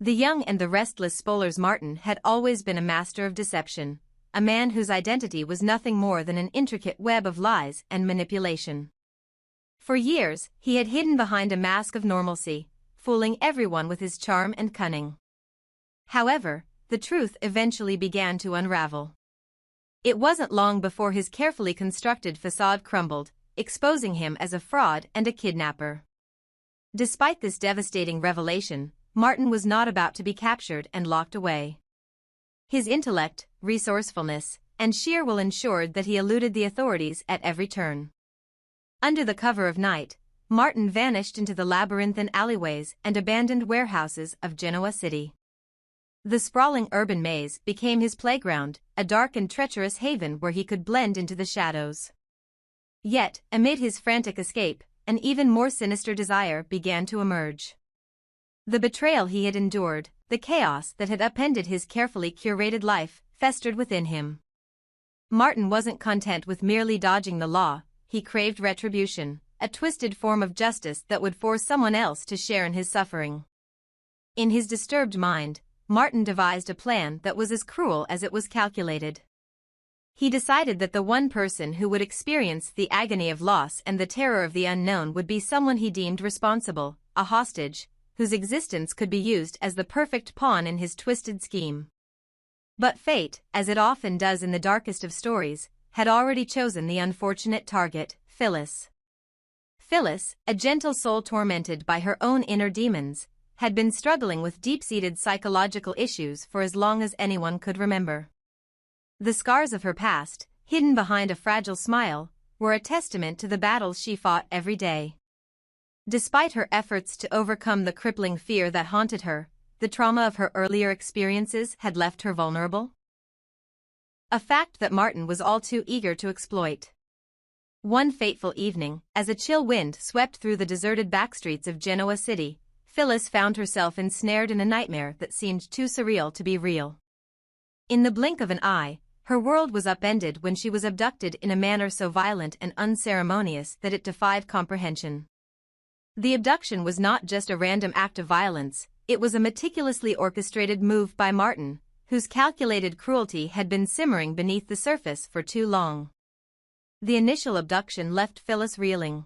The young and the restless Spohlers Martin had always been a master of deception, a man whose identity was nothing more than an intricate web of lies and manipulation. For years, he had hidden behind a mask of normalcy, fooling everyone with his charm and cunning. However, the truth eventually began to unravel. It wasn't long before his carefully constructed facade crumbled, exposing him as a fraud and a kidnapper. Despite this devastating revelation, Martin was not about to be captured and locked away. His intellect, resourcefulness, and sheer will ensured that he eluded the authorities at every turn. Under the cover of night, Martin vanished into the labyrinthine alleyways and abandoned warehouses of Genoa City. The sprawling urban maze became his playground, a dark and treacherous haven where he could blend into the shadows. Yet, amid his frantic escape, an even more sinister desire began to emerge. The betrayal he had endured, the chaos that had upended his carefully curated life, festered within him. Martin wasn't content with merely dodging the law, he craved retribution, a twisted form of justice that would force someone else to share in his suffering. In his disturbed mind, Martin devised a plan that was as cruel as it was calculated. He decided that the one person who would experience the agony of loss and the terror of the unknown would be someone he deemed responsible, a hostage, whose existence could be used as the perfect pawn in his twisted scheme. But fate, as it often does in the darkest of stories, had already chosen the unfortunate target, Phyllis. Phyllis, a gentle soul tormented by her own inner demons, had been struggling with deep-seated psychological issues for as long as anyone could remember. The scars of her past, hidden behind a fragile smile, were a testament to the battles she fought every day. Despite her efforts to overcome the crippling fear that haunted her, the trauma of her earlier experiences had left her vulnerable. A fact that Martin was all too eager to exploit. One fateful evening, as a chill wind swept through the deserted backstreets of Genoa City, Phyllis found herself ensnared in a nightmare that seemed too surreal to be real. In the blink of an eye, her world was upended when she was abducted in a manner so violent and unceremonious that it defied comprehension. The abduction was not just a random act of violence, it was a meticulously orchestrated move by Martin, whose calculated cruelty had been simmering beneath the surface for too long. The initial abduction left Phyllis reeling.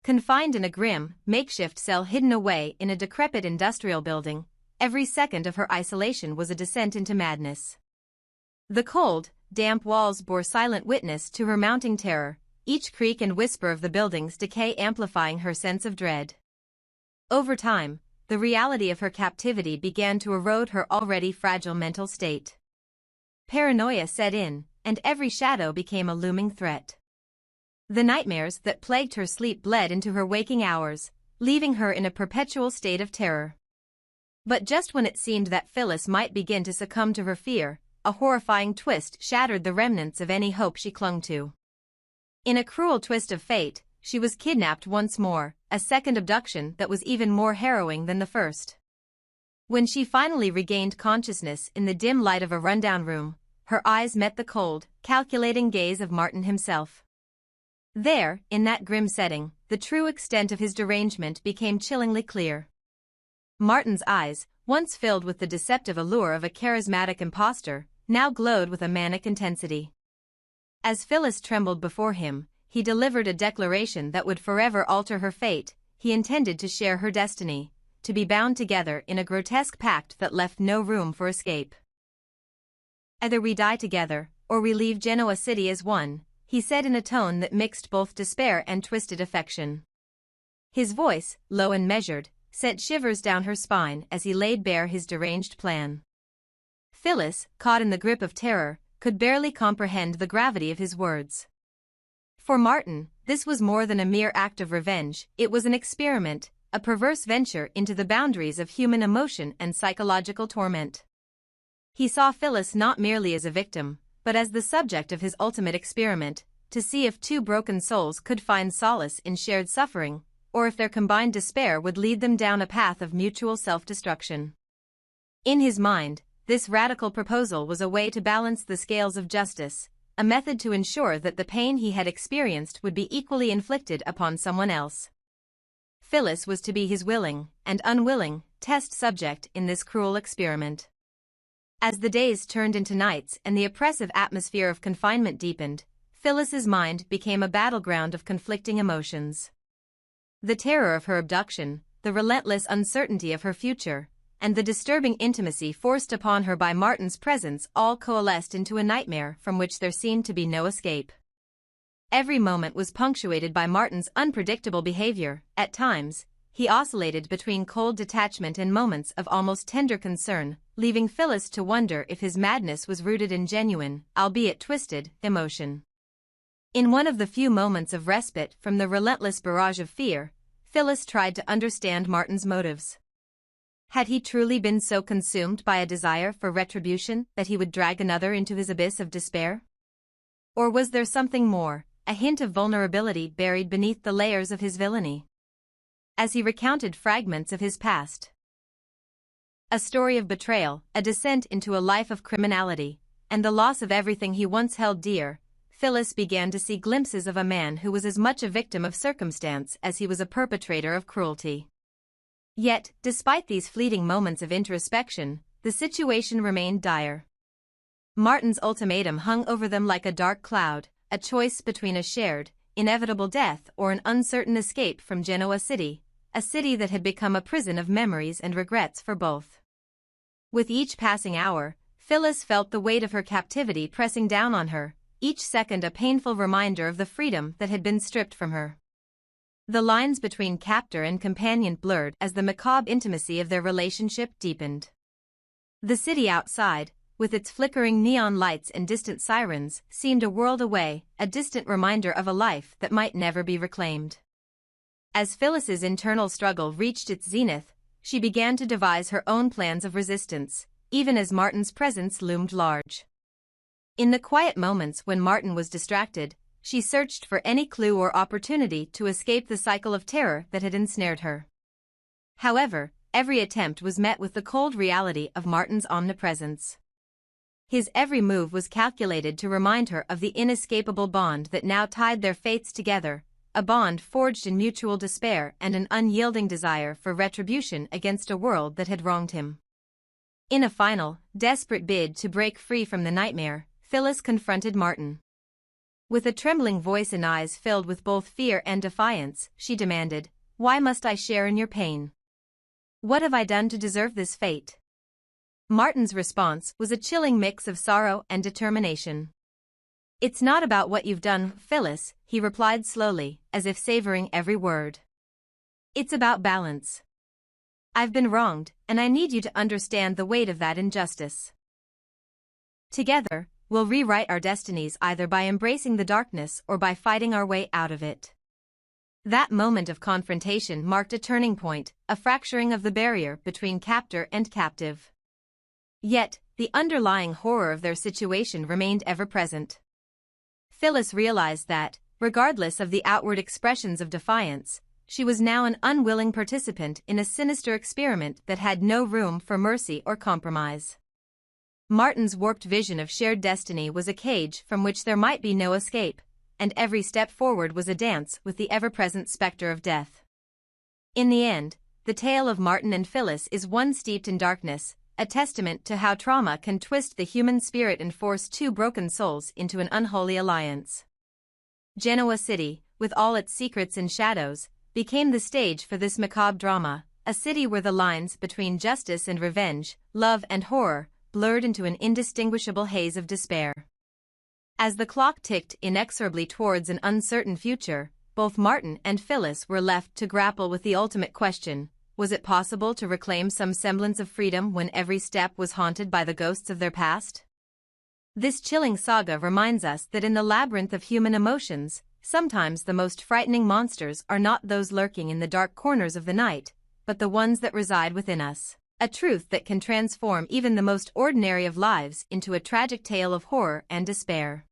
Confined in a grim, makeshift cell hidden away in a decrepit industrial building, every second of her isolation was a descent into madness. The cold, damp walls bore silent witness to her mounting terror, each creak and whisper of the building's decay amplifying her sense of dread. Over time, the reality of her captivity began to erode her already fragile mental state. Paranoia set in, and every shadow became a looming threat. The nightmares that plagued her sleep bled into her waking hours, leaving her in a perpetual state of terror. But just when it seemed that Phyllis might begin to succumb to her fear, a horrifying twist shattered the remnants of any hope she clung to. In a cruel twist of fate, she was kidnapped once more, a second abduction that was even more harrowing than the first. When she finally regained consciousness in the dim light of a rundown room, her eyes met the cold, calculating gaze of Martin himself. There, in that grim setting, the true extent of his derangement became chillingly clear. Martin's eyes, once filled with the deceptive allure of a charismatic impostor, now glowed with a manic intensity. As Phyllis trembled before him, he delivered a declaration that would forever alter her fate. He intended to share her destiny, to be bound together in a grotesque pact that left no room for escape. Either we die together, or we leave Genoa City as one, he said in a tone that mixed both despair and twisted affection. His voice, low and measured, sent shivers down her spine as he laid bare his deranged plan. Phyllis, caught in the grip of terror, could barely comprehend the gravity of his words. For Martin, this was more than a mere act of revenge, it was an experiment, a perverse venture into the boundaries of human emotion and psychological torment. He saw Phyllis not merely as a victim, but as the subject of his ultimate experiment, to see if two broken souls could find solace in shared suffering, or if their combined despair would lead them down a path of mutual self-destruction. In his mind, this radical proposal was a way to balance the scales of justice, a method to ensure that the pain he had experienced would be equally inflicted upon someone else. Phyllis was to be his willing and unwilling test subject in this cruel experiment. As the days turned into nights and the oppressive atmosphere of confinement deepened, Phyllis's mind became a battleground of conflicting emotions. The terror of her abduction, the relentless uncertainty of her future, and the disturbing intimacy forced upon her by Martin's presence all coalesced into a nightmare from which there seemed to be no escape. Every moment was punctuated by Martin's unpredictable behavior. At times, he oscillated between cold detachment and moments of almost tender concern, leaving Phyllis to wonder if his madness was rooted in genuine, albeit twisted, emotion. In one of the few moments of respite from the relentless barrage of fear, Phyllis tried to understand Martin's motives. Had he truly been so consumed by a desire for retribution that he would drag another into his abyss of despair? Or was there something more, a hint of vulnerability buried beneath the layers of his villainy? As he recounted fragments of his past, a story of betrayal, a descent into a life of criminality, and the loss of everything he once held dear, Phyllis began to see glimpses of a man who was as much a victim of circumstance as he was a perpetrator of cruelty. Yet, despite these fleeting moments of introspection, the situation remained dire. Martin's ultimatum hung over them like a dark cloud, a choice between a shared, inevitable death or an uncertain escape from Genoa City, a city that had become a prison of memories and regrets for both. With each passing hour, Phyllis felt the weight of her captivity pressing down on her, each second a painful reminder of the freedom that had been stripped from her. The lines between captor and companion blurred as the macabre intimacy of their relationship deepened. The city outside, with its flickering neon lights and distant sirens, seemed a world away, a distant reminder of a life that might never be reclaimed. As Phyllis's internal struggle reached its zenith, she began to devise her own plans of resistance, even as Martin's presence loomed large. In the quiet moments when Martin was distracted, she searched for any clue or opportunity to escape the cycle of terror that had ensnared her. However, every attempt was met with the cold reality of Martin's omnipresence. His every move was calculated to remind her of the inescapable bond that now tied their fates together, a bond forged in mutual despair and an unyielding desire for retribution against a world that had wronged him. In a final, desperate bid to break free from the nightmare, Phyllis confronted Martin. With a trembling voice and eyes filled with both fear and defiance, she demanded, "Why must I share in your pain? What have I done to deserve this fate?" Martin's response was a chilling mix of sorrow and determination. "It's not about what you've done, Phyllis," he replied slowly, as if savoring every word. "It's about balance. I've been wronged, and I need you to understand the weight of that injustice. Together, we'll rewrite our destinies either by embracing the darkness or by fighting our way out of it." That moment of confrontation marked a turning point, a fracturing of the barrier between captor and captive. Yet, the underlying horror of their situation remained ever present. Phyllis realized that, regardless of the outward expressions of defiance, she was now an unwilling participant in a sinister experiment that had no room for mercy or compromise. Martin's warped vision of shared destiny was a cage from which there might be no escape, and every step forward was a dance with the ever-present specter of death. In the end, the tale of Martin and Phyllis is one steeped in darkness, a testament to how trauma can twist the human spirit and force two broken souls into an unholy alliance. Genoa City, with all its secrets and shadows, became the stage for this macabre drama, a city where the lines between justice and revenge, love and horror, blurred into an indistinguishable haze of despair. As the clock ticked inexorably towards an uncertain future, both Martin and Phyllis were left to grapple with the ultimate question: was it possible to reclaim some semblance of freedom when every step was haunted by the ghosts of their past? This chilling saga reminds us that in the labyrinth of human emotions, sometimes the most frightening monsters are not those lurking in the dark corners of the night, but the ones that reside within us. A truth that can transform even the most ordinary of lives into a tragic tale of horror and despair.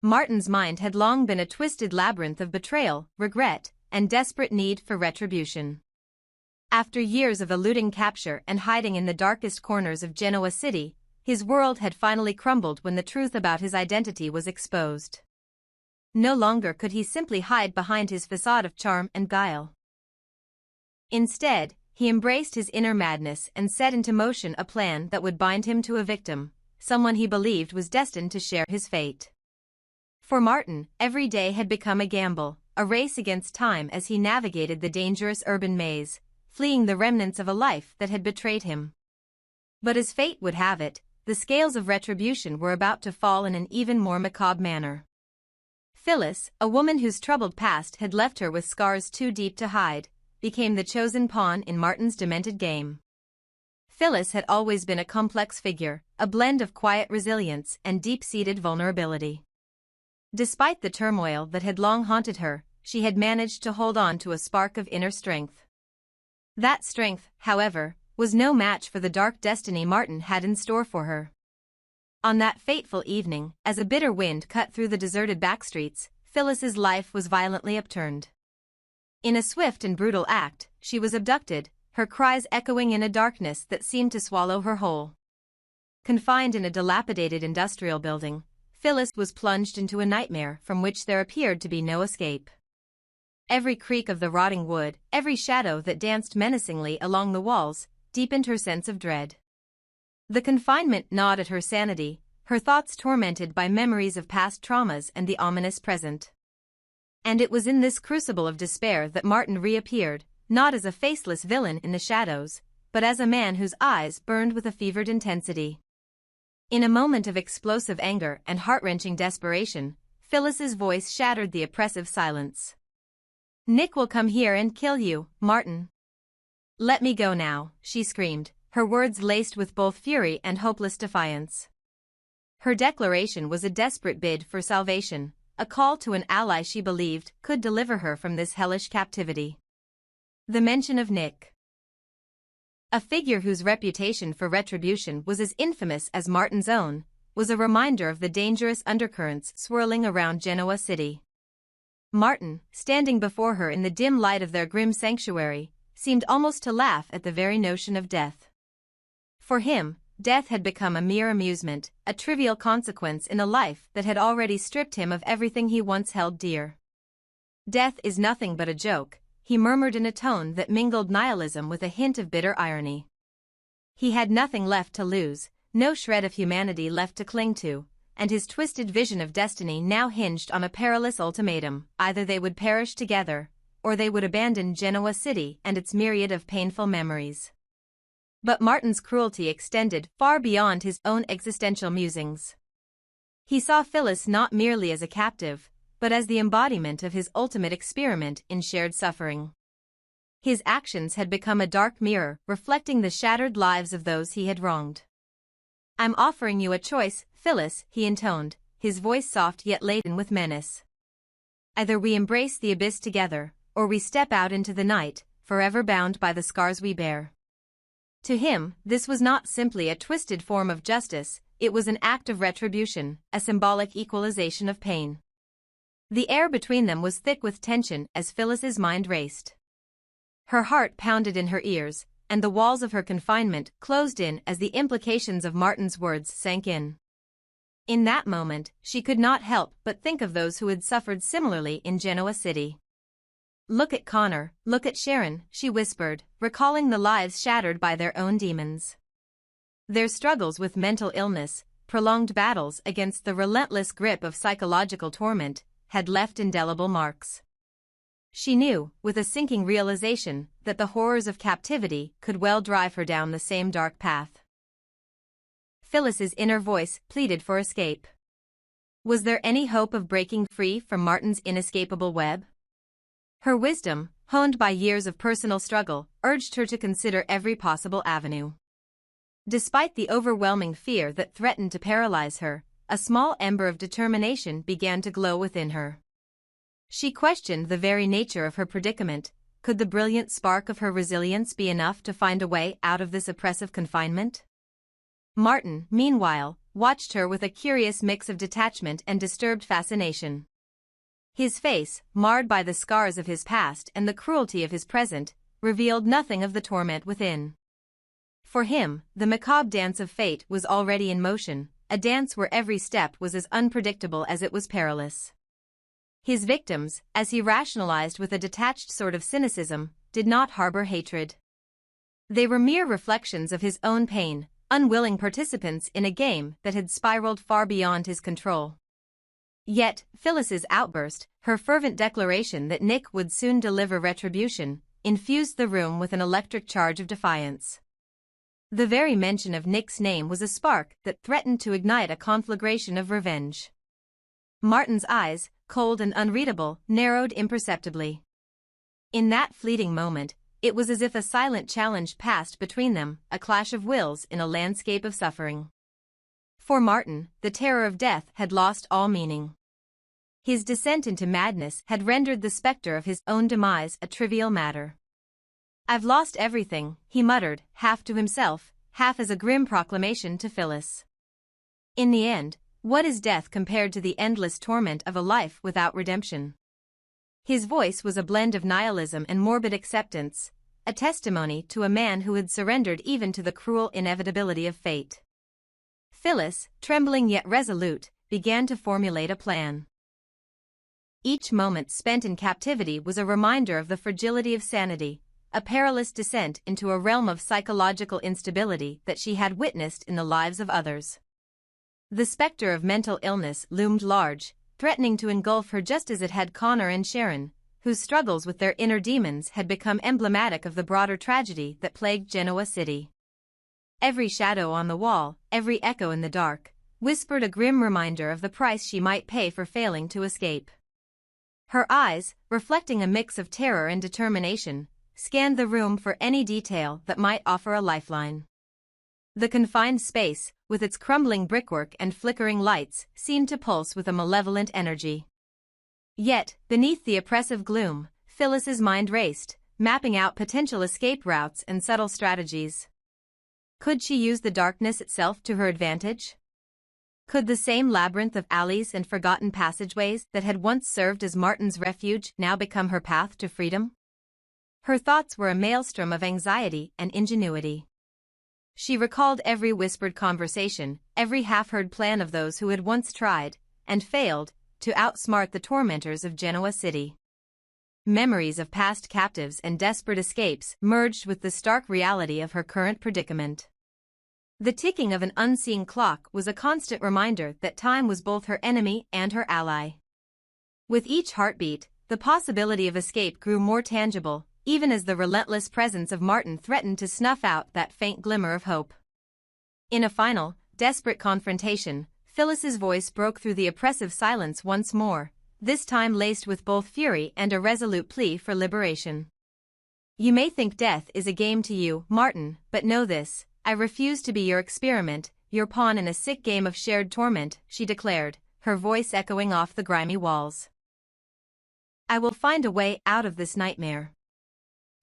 Martin's mind had long been a twisted labyrinth of betrayal, regret, and desperate need for retribution. After years of eluding capture and hiding in the darkest corners of Genoa City, his world had finally crumbled when the truth about his identity was exposed. No longer could he simply hide behind his facade of charm and guile. Instead, he embraced his inner madness and set into motion a plan that would bind him to a victim, someone he believed was destined to share his fate. For Martin, every day had become a gamble, a race against time as he navigated the dangerous urban maze, fleeing the remnants of a life that had betrayed him. But as fate would have it, the scales of retribution were about to fall in an even more macabre manner. Phyllis, a woman whose troubled past had left her with scars too deep to hide, became the chosen pawn in Martin's demented game. Phyllis had always been a complex figure, a blend of quiet resilience and deep-seated vulnerability. Despite the turmoil that had long haunted her, she had managed to hold on to a spark of inner strength. That strength, however, was no match for the dark destiny Martin had in store for her. On that fateful evening, as a bitter wind cut through the deserted backstreets, Phyllis's life was violently upturned. In a swift and brutal act, she was abducted, her cries echoing in a darkness that seemed to swallow her whole. Confined in a dilapidated industrial building, Phyllis was plunged into a nightmare from which there appeared to be no escape. Every creak of the rotting wood, every shadow that danced menacingly along the walls, deepened her sense of dread. The confinement gnawed at her sanity, her thoughts tormented by memories of past traumas and the ominous present. And it was in this crucible of despair that Martin reappeared, not as a faceless villain in the shadows, but as a man whose eyes burned with a fevered intensity. In a moment of explosive anger and heart-wrenching desperation, Phyllis's voice shattered the oppressive silence. "Nick will come here and kill you, Martin. Let me go now," she screamed, her words laced with both fury and hopeless defiance. Her declaration was a desperate bid for salvation, a call to an ally she believed could deliver her from this hellish captivity. The mention of Nick, a figure whose reputation for retribution was as infamous as Martin's own, was a reminder of the dangerous undercurrents swirling around Genoa City. Martin, standing before her in the dim light of their grim sanctuary, seemed almost to laugh at the very notion of death. For him, death had become a mere amusement, a trivial consequence in a life that had already stripped him of everything he once held dear. "Death is nothing but a joke," he murmured in a tone that mingled nihilism with a hint of bitter irony. He had nothing left to lose, no shred of humanity left to cling to, and his twisted vision of destiny now hinged on a perilous ultimatum: either they would perish together, or they would abandon Genoa City and its myriad of painful memories. But Martin's cruelty extended far beyond his own existential musings. He saw Phyllis not merely as a captive, but as the embodiment of his ultimate experiment in shared suffering. His actions had become a dark mirror reflecting the shattered lives of those he had wronged. "I'm offering you a choice, Phyllis," he intoned, his voice soft yet laden with menace. "Either we embrace the abyss together, or we step out into the night, forever bound by the scars we bear." To him, this was not simply a twisted form of justice, it was an act of retribution, a symbolic equalization of pain. The air between them was thick with tension as Phyllis's mind raced. Her heart pounded in her ears, and the walls of her confinement closed in as the implications of Martin's words sank in. In that moment, she could not help but think of those who had suffered similarly in Genoa City. "Look at Connor, look at Sharon," she whispered, recalling the lives shattered by their own demons. Their struggles with mental illness, prolonged battles against the relentless grip of psychological torment, had left indelible marks. She knew, with a sinking realization, that the horrors of captivity could well drive her down the same dark path. Phyllis's inner voice pleaded for escape. Was there any hope of breaking free from Martin's inescapable web? Her wisdom, honed by years of personal struggle, urged her to consider every possible avenue. Despite the overwhelming fear that threatened to paralyze her, a small ember of determination began to glow within her. She questioned the very nature of her predicament. Could the brilliant spark of her resilience be enough to find a way out of this oppressive confinement? Martin, meanwhile, watched her with a curious mix of detachment and disturbed fascination. His face, marred by the scars of his past and the cruelty of his present, revealed nothing of the torment within. For him, the macabre dance of fate was already in motion, a dance where every step was as unpredictable as it was perilous. His victims, as he rationalized with a detached sort of cynicism, did not harbor hatred. They were mere reflections of his own pain, unwilling participants in a game that had spiraled far beyond his control. Yet, Phyllis's outburst, her fervent declaration that Nick would soon deliver retribution, infused the room with an electric charge of defiance. The very mention of Nick's name was a spark that threatened to ignite a conflagration of revenge. Martin's eyes, cold and unreadable, narrowed imperceptibly. In that fleeting moment, it was as if a silent challenge passed between them, a clash of wills in a landscape of suffering. For Martin, the terror of death had lost all meaning. His descent into madness had rendered the specter of his own demise a trivial matter. "I've lost everything," he muttered, half to himself, half as a grim proclamation to Phyllis. "In the end, what is death compared to the endless torment of a life without redemption?" His voice was a blend of nihilism and morbid acceptance, a testimony to a man who had surrendered even to the cruel inevitability of fate. Phyllis, trembling yet resolute, began to formulate a plan. Each moment spent in captivity was a reminder of the fragility of sanity, a perilous descent into a realm of psychological instability that she had witnessed in the lives of others. The specter of mental illness loomed large, threatening to engulf her just as it had Connor and Sharon, whose struggles with their inner demons had become emblematic of the broader tragedy that plagued Genoa City. Every shadow on the wall, every echo in the dark, whispered a grim reminder of the price she might pay for failing to escape. Her eyes, reflecting a mix of terror and determination, scanned the room for any detail that might offer a lifeline. The confined space, with its crumbling brickwork and flickering lights, seemed to pulse with a malevolent energy. Yet, beneath the oppressive gloom, Phyllis's mind raced, mapping out potential escape routes and subtle strategies. Could she use the darkness itself to her advantage? Could the same labyrinth of alleys and forgotten passageways that had once served as Martin's refuge now become her path to freedom? Her thoughts were a maelstrom of anxiety and ingenuity. She recalled every whispered conversation, every half-heard plan of those who had once tried, and failed, to outsmart the tormentors of Genoa City. Memories of past captives and desperate escapes merged with the stark reality of her current predicament. The ticking of an unseen clock was a constant reminder that time was both her enemy and her ally. With each heartbeat, the possibility of escape grew more tangible, even as the relentless presence of Martin threatened to snuff out that faint glimmer of hope. In a final, desperate confrontation, Phyllis's voice broke through the oppressive silence once more, this time laced with both fury and a resolute plea for liberation. "You may think death is a game to you, Martin, but know this, I refuse to be your experiment, your pawn in a sick game of shared torment," she declared, her voice echoing off the grimy walls. "I will find a way out of this nightmare.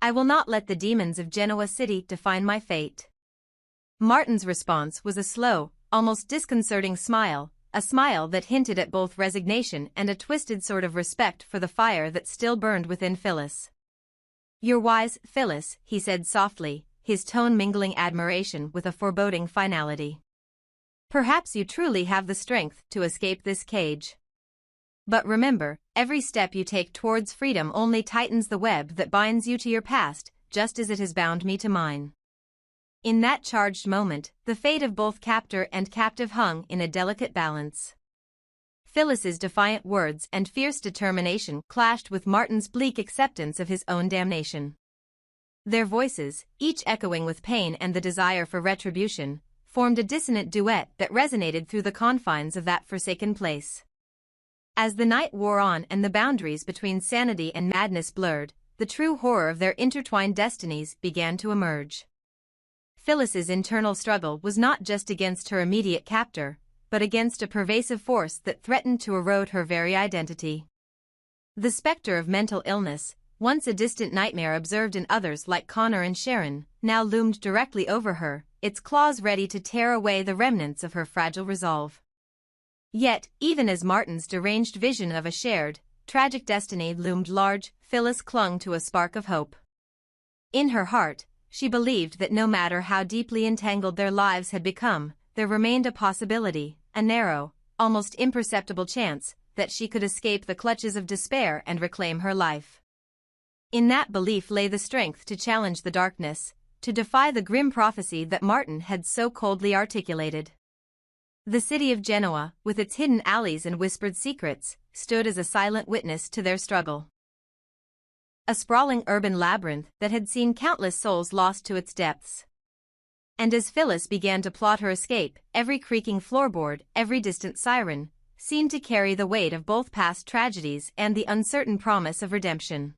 I will not let the demons of Genoa City define my fate." Martin's response was a slow, almost disconcerting smile, a smile that hinted at both resignation and a twisted sort of respect for the fire that still burned within Phyllis. "You're wise, Phyllis," he said softly, his tone mingling admiration with a foreboding finality. "Perhaps you truly have the strength to escape this cage. But remember, every step you take towards freedom only tightens the web that binds you to your past, just as it has bound me to mine." In that charged moment, the fate of both captor and captive hung in a delicate balance. Phyllis's defiant words and fierce determination clashed with Martin's bleak acceptance of his own damnation. Their voices, each echoing with pain and the desire for retribution, formed a dissonant duet that resonated through the confines of that forsaken place. As the night wore on and the boundaries between sanity and madness blurred, the true horror of their intertwined destinies began to emerge. Phyllis's internal struggle was not just against her immediate captor, but against a pervasive force that threatened to erode her very identity. The specter of mental illness, once a distant nightmare observed in others like Connor and Sharon, now loomed directly over her, its claws ready to tear away the remnants of her fragile resolve. Yet, even as Martin's deranged vision of a shared, tragic destiny loomed large, Phyllis clung to a spark of hope. In her heart, she believed that no matter how deeply entangled their lives had become, there remained a possibility, a narrow, almost imperceptible chance, that she could escape the clutches of despair and reclaim her life. In that belief lay the strength to challenge the darkness, to defy the grim prophecy that Martin had so coldly articulated. The city of Genoa, with its hidden alleys and whispered secrets, stood as a silent witness to their struggle. A sprawling urban labyrinth that had seen countless souls lost to its depths. And as Phyllis began to plot her escape, every creaking floorboard, every distant siren, seemed to carry the weight of both past tragedies and the uncertain promise of redemption.